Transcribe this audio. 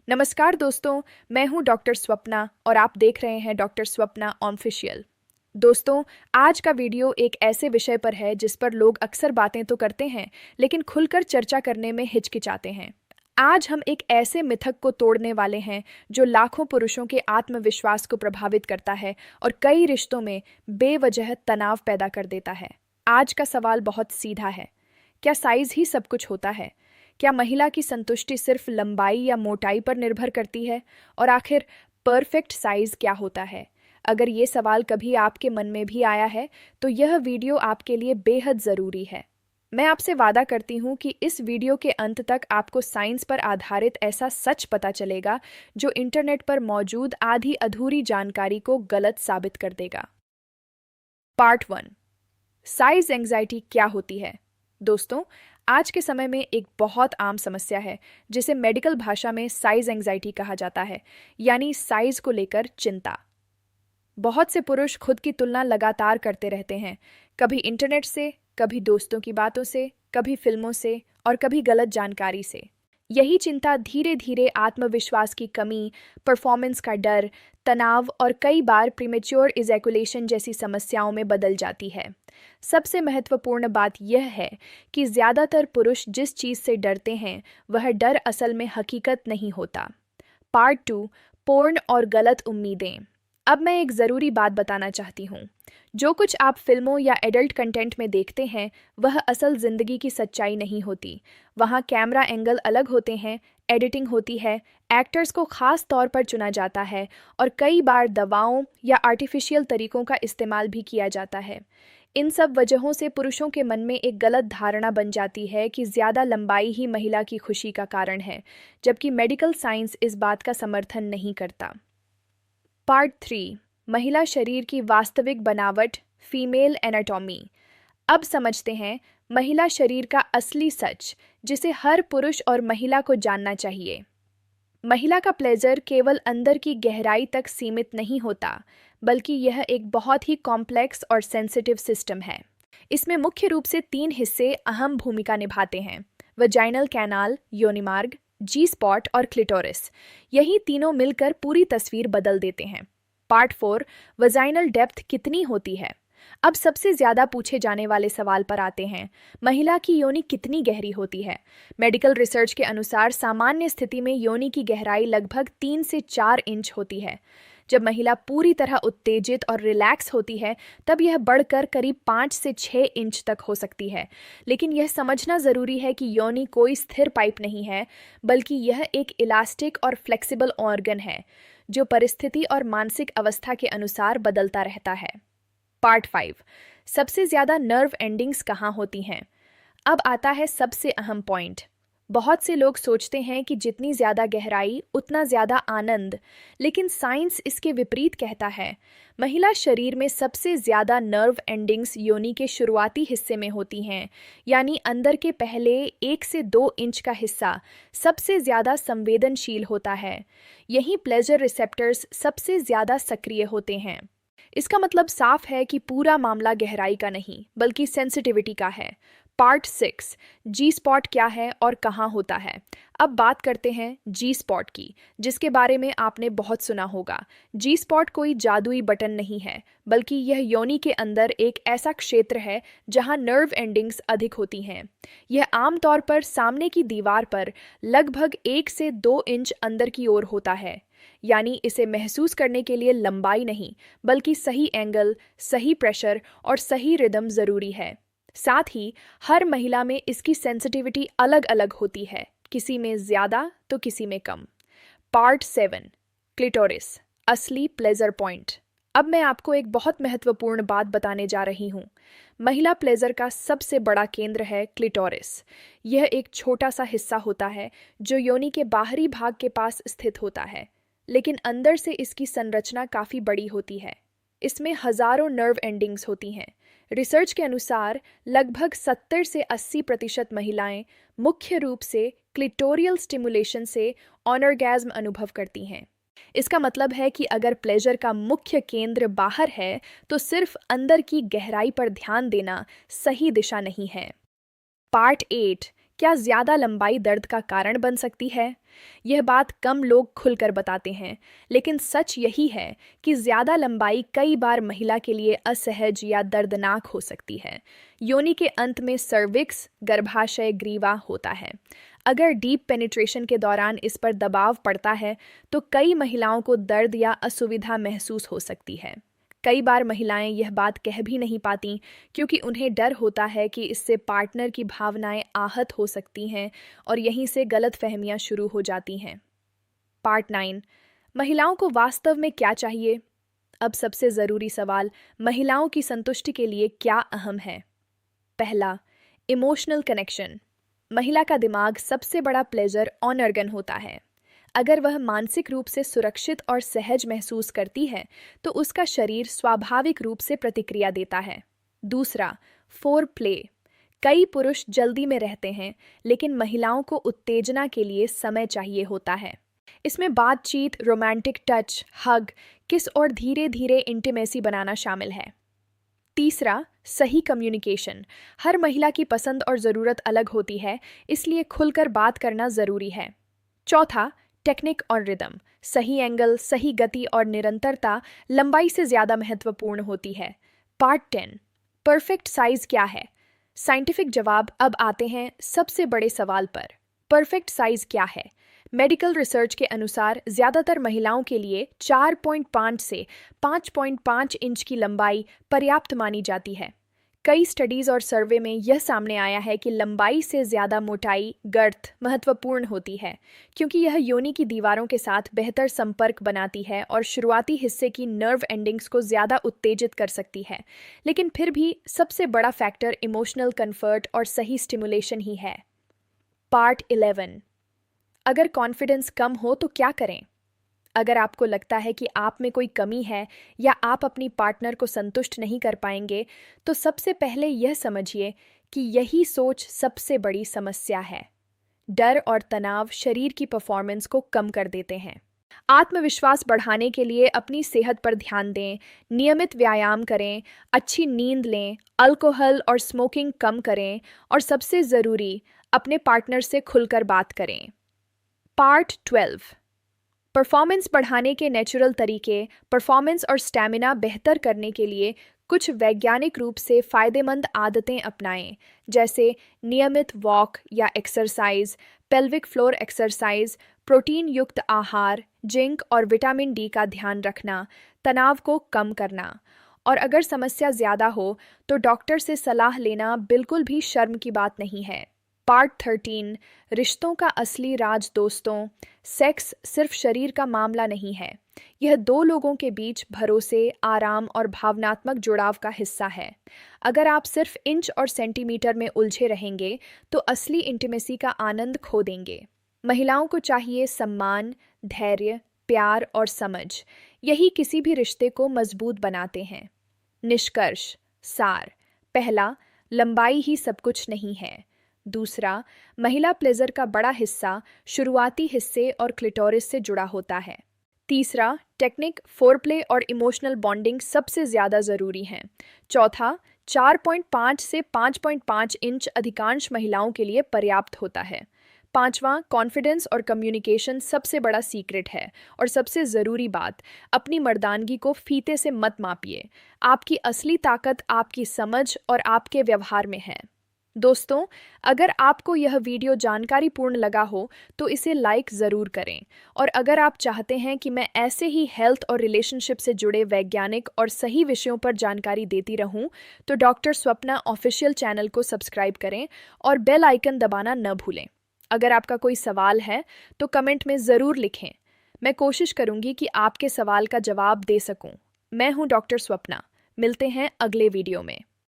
नमस्कार दोस्तों, मैं हूं डॉक्टर स्वप्ना और आप देख रहे हैं डॉक्टर स्वप्ना ऑफिशियल। दोस्तों, आज का वीडियो एक ऐसे विषय पर है जिस पर लोग अक्सर बातें तो करते हैं, लेकिन खुलकर चर्चा करने में हिचकिचाते हैं। आज हम एक ऐसे मिथक को तोड़ने वाले हैं जो लाखों पुरुषों के आत्मविश्वास को प्रभावित करता है और कई रिश्तों में बेवजह तनाव पैदा कर देता है। आज का सवाल बहुत सीधा है, क्या साइज ही सब कुछ होता है? क्या महिला की संतुष्टि सिर्फ लंबाई या मोटाई पर निर्भर करती है? और आखिर परफेक्ट साइज क्या होता है? अगर ये सवाल कभी आपके मन में भी आया है, तो यह वीडियो आपके लिए बेहद ज़रूरी है। मैं आपसे वादा करती हूँ कि इस वीडियो के अंत तक आपको साइंस पर आधारित ऐसा सच पता चलेगा जो इंटरनेट पर मौजूद आधी अधूरी जानकारी को गलत साबित कर देगा। पार्ट 1, साइज एंजाइटी क्या होती है? दोस्तों, आज के समय में एक बहुत आम समस्या है जिसे मेडिकल भाषा में साइज एंजाइटी कहा जाता है, यानी साइज को लेकर चिंता। बहुत से पुरुष खुद की तुलना लगातार करते रहते हैं, कभी इंटरनेट से, कभी दोस्तों की बातों से, कभी फिल्मों से और कभी गलत जानकारी से। यही चिंता धीरे धीरे आत्मविश्वास की कमी, परफॉर्मेंस का डर, तनाव और कई बार प्रीमेच्योर इजैकुलेशन जैसी समस्याओं में बदल जाती है। सबसे महत्वपूर्ण बात यह है कि ज़्यादातर पुरुष जिस चीज़ से डरते हैं वह डर असल में हकीकत नहीं होता। पार्ट 2, पोर्न और गलत उम्मीदें। अब मैं एक ज़रूरी बात बताना चाहती हूँ। जो कुछ आप फिल्मों या एडल्ट कंटेंट में देखते हैं वह असल ज़िंदगी की सच्चाई नहीं होती। वहाँ कैमरा एंगल अलग होते हैं, एडिटिंग होती है, एक्टर्स को ख़ास तौर पर चुना जाता है और कई बार दवाओं या आर्टिफिशियल तरीकों का इस्तेमाल भी किया जाता है। इन सब वजहों से पुरुषों के मन में एक गलत धारणा बन जाती है कि ज़्यादा लंबाई ही महिला की खुशी का कारण है, जबकि मेडिकल साइंस इस बात का समर्थन नहीं करता। पार्ट 3, महिला शरीर की वास्तविक बनावट, फीमेल एनाटॉमी। अब समझते हैं महिला शरीर का असली सच, जिसे हर पुरुष और महिला को जानना चाहिए। महिला का प्लेजर केवल अंदर की गहराई तक सीमित नहीं होता, बल्कि यह एक बहुत ही कॉम्प्लेक्स और सेंसिटिव सिस्टम है। इसमें मुख्य रूप से 3 हिस्से अहम भूमिका निभाते हैं: वजाइनल कैनाल, योनिमार्ग, जी स्पॉट और क्लिटोरिस। यही तीनों मिलकर पूरी तस्वीर बदल देते हैं। पार्ट 4, वजाइनल डेप्थ कितनी होती है? अब सबसे ज्यादा पूछे जाने वाले सवाल पर आते हैं, महिला की योनि कितनी गहरी होती है? मेडिकल रिसर्च के अनुसार सामान्य स्थिति में योनि की गहराई लगभग 3 से 4 इंच होती है। जब महिला पूरी तरह उत्तेजित और रिलैक्स होती है तब यह बढ़कर करीब 5 से 6 इंच तक हो सकती है। लेकिन यह समझना ज़रूरी है कि योनि कोई स्थिर पाइप नहीं है, बल्कि यह एक इलास्टिक और फ्लेक्सिबल ऑर्गन है जो परिस्थिति और मानसिक अवस्था के अनुसार बदलता रहता है। पार्ट 5, सबसे ज़्यादा नर्व एंडिंग्स कहाँ होती हैं? अब आता है सबसे अहम पॉइंट। बहुत से लोग सोचते हैं कि जितनी ज़्यादा गहराई उतना ज़्यादा आनंद, लेकिन साइंस इसके विपरीत कहता है। महिला शरीर में सबसे ज़्यादा नर्व एंडिंग्स योनि के शुरुआती हिस्से में होती हैं, यानी अंदर के पहले 1 से 2 इंच का हिस्सा सबसे ज़्यादा संवेदनशील होता है। यहीं प्लेजर रिसेप्टर्स सबसे ज़्यादा सक्रिय होते हैं। इसका मतलब साफ है कि पूरा मामला गहराई का नहीं, बल्कि सेंसिटिविटी का है। पार्ट 6, जी स्पॉट क्या है और कहाँ होता है? अब बात करते हैं जी स्पॉट की, जिसके बारे में आपने बहुत सुना होगा। जी स्पॉट कोई जादुई बटन नहीं है, बल्कि यह योनि के अंदर एक ऐसा क्षेत्र है जहां नर्व एंडिंग्स अधिक होती हैं। यह आमतौर पर सामने की दीवार पर लगभग 1 से 2 इंच अंदर की ओर होता है। यानी इसे महसूस करने के लिए लंबाई नहीं, बल्कि सही एंगल, सही प्रेशर और सही रिदम ज़रूरी है। साथ ही हर महिला में इसकी सेंसिटिविटी अलग अलग होती है, किसी में ज़्यादा तो किसी में कम। पार्ट 7, क्लिटोरिस, असली प्लेजर पॉइंट। अब मैं आपको एक बहुत महत्वपूर्ण बात बताने जा रही हूँ। महिला प्लेजर का सबसे बड़ा केंद्र है क्लिटोरिस। यह एक छोटा सा हिस्सा होता है जो योनि के बाहरी भाग के पास स्थित होता है, लेकिन अंदर से इसकी संरचना काफ़ी बड़ी होती है। इसमें हजारों नर्व एंडिंग्स होती हैं। रिसर्च के अनुसार लगभग 70 से 80% महिलाएं मुख्य रूप से क्लिटोरियल स्टिमुलेशन से ऑर्गेज्म अनुभव करती हैं। इसका मतलब है कि अगर प्लेजर का मुख्य केंद्र बाहर है तो सिर्फ अंदर की गहराई पर ध्यान देना सही दिशा नहीं है। पार्ट 8, क्या ज़्यादा लंबाई दर्द का कारण बन सकती है? यह बात कम लोग खुलकर बताते हैं, लेकिन सच यही है कि ज़्यादा लंबाई कई बार महिला के लिए असहज या दर्दनाक हो सकती है। योनि के अंत में सर्विक्स, गर्भाशय ग्रीवा होता है। अगर डीप पेनिट्रेशन के दौरान इस पर दबाव पड़ता है, तो कई महिलाओं को दर्द या असुविधा महसूस हो सकती है। कई बार महिलाएं यह बात कह भी नहीं पाती क्योंकि उन्हें डर होता है कि इससे पार्टनर की भावनाएं आहत हो सकती हैं और यहीं से गलतफहमियां शुरू हो जाती हैं। पार्ट 9, महिलाओं को वास्तव में क्या चाहिए? अब सबसे ज़रूरी सवाल, महिलाओं की संतुष्टि के लिए क्या अहम है? पहला, इमोशनल कनेक्शन। महिला का दिमाग सबसे बड़ा प्लेजर ऑर्गन होता है। अगर वह मानसिक रूप से सुरक्षित और सहज महसूस करती है, तो उसका शरीर स्वाभाविक रूप से प्रतिक्रिया देता है। दूसरा, फोर प्ले। कई पुरुष जल्दी में रहते हैं, लेकिन महिलाओं को उत्तेजना के लिए समय चाहिए होता है। इसमें बातचीत, रोमांटिक टच, हग, किस और धीरे धीरे इंटीमेसी बनाना शामिल है। तीसरा, सही कम्युनिकेशन। हर महिला की पसंद और ज़रूरत अलग होती है, इसलिए खुलकर बात करना ज़रूरी है। चौथा, टेक्निक और रिदम। सही एंगल, सही गति और निरंतरता लंबाई से ज़्यादा महत्वपूर्ण होती है। पार्ट 10, परफेक्ट साइज क्या है? साइंटिफिक जवाब अब आते हैं सबसे बड़े सवाल पर। परफेक्ट साइज क्या है? मेडिकल रिसर्च के अनुसार ज़्यादातर महिलाओं के लिए 4.5 से 5.5 इंच की लंबाई पर्याप्त मानी जाती है। कई स्टडीज़ और सर्वे में यह सामने आया है कि लंबाई से ज़्यादा मोटाई, गर्थ महत्वपूर्ण होती है, क्योंकि यह योनि की दीवारों के साथ बेहतर संपर्क बनाती है और शुरुआती हिस्से की नर्व एंडिंग्स को ज़्यादा उत्तेजित कर सकती है। लेकिन फिर भी सबसे बड़ा फैक्टर इमोशनल कंफर्ट और सही स्टिमुलेशन ही है। पार्ट 11, अगर कॉन्फिडेंस कम हो तो क्या करें? अगर आपको लगता है कि आप में कोई कमी है या आप अपनी पार्टनर को संतुष्ट नहीं कर पाएंगे, तो सबसे पहले यह समझिए कि यही सोच सबसे बड़ी समस्या है। डर और तनाव शरीर की परफॉर्मेंस को कम कर देते हैं। आत्मविश्वास बढ़ाने के लिए अपनी सेहत पर ध्यान दें, नियमित व्यायाम करें, अच्छी नींद लें, अल्कोहल और स्मोकिंग कम करें और सबसे ज़रूरी, अपने पार्टनर से खुलकर बात करें। पार्ट 12, परफॉर्मेंस बढ़ाने के नेचुरल तरीके। परफॉर्मेंस और स्टैमिना बेहतर करने के लिए कुछ वैज्ञानिक रूप से फ़ायदेमंद आदतें अपनाएं, जैसे नियमित वॉक या exercise, pelvic floor exercise, protein युक्त आहार, जिंक और विटामिन डी का ध्यान रखना, तनाव को कम करना। और अगर समस्या ज़्यादा हो तो डॉक्टर से सलाह लेना बिल्कुल भी शर्म की बात नहीं है। पार्ट 13, रिश्तों का असली राज। दोस्तों, सेक्स सिर्फ शरीर का मामला नहीं है, यह दो लोगों के बीच भरोसे, आराम और भावनात्मक जुड़ाव का हिस्सा है। अगर आप सिर्फ इंच और सेंटीमीटर में उलझे रहेंगे तो असली इंटीमेसी का आनंद खो देंगे। महिलाओं को चाहिए सम्मान, धैर्य, प्यार और समझ। यही किसी भी रिश्ते को मजबूत बनाते हैं। निष्कर्ष, सार। पहला, लंबाई ही सब कुछ नहीं है। दूसरा, महिला प्लेजर का बड़ा हिस्सा शुरुआती हिस्से और क्लिटोरिस से जुड़ा होता है। तीसरा, टेक्निक, फोरप्ले और इमोशनल बॉन्डिंग सबसे ज़्यादा ज़रूरी हैं। चौथा, 4.5 से 5.5 इंच अधिकांश महिलाओं के लिए पर्याप्त होता है। पांचवा, कॉन्फिडेंस और कम्युनिकेशन सबसे बड़ा सीक्रेट है। और सबसे ज़रूरी बात, अपनी मर्दानगी को फीते से मत मापिए। आपकी असली ताकत आपकी समझ और आपके व्यवहार में है। दोस्तों, अगर आपको यह वीडियो जानकारीपूर्ण लगा हो तो इसे लाइक ज़रूर करें। और अगर आप चाहते हैं कि मैं ऐसे ही हेल्थ और रिलेशनशिप से जुड़े वैज्ञानिक और सही विषयों पर जानकारी देती रहूं, तो डॉक्टर स्वप्ना ऑफिशियल चैनल को सब्सक्राइब करें और बेल आइकन दबाना न भूलें। अगर आपका कोई सवाल है तो कमेंट में ज़रूर लिखें। मैं कोशिश करूंगी कि आपके सवाल का जवाब दे सकूं। मैं हूं डॉक्टर स्वप्ना। मिलते हैं अगले वीडियो में।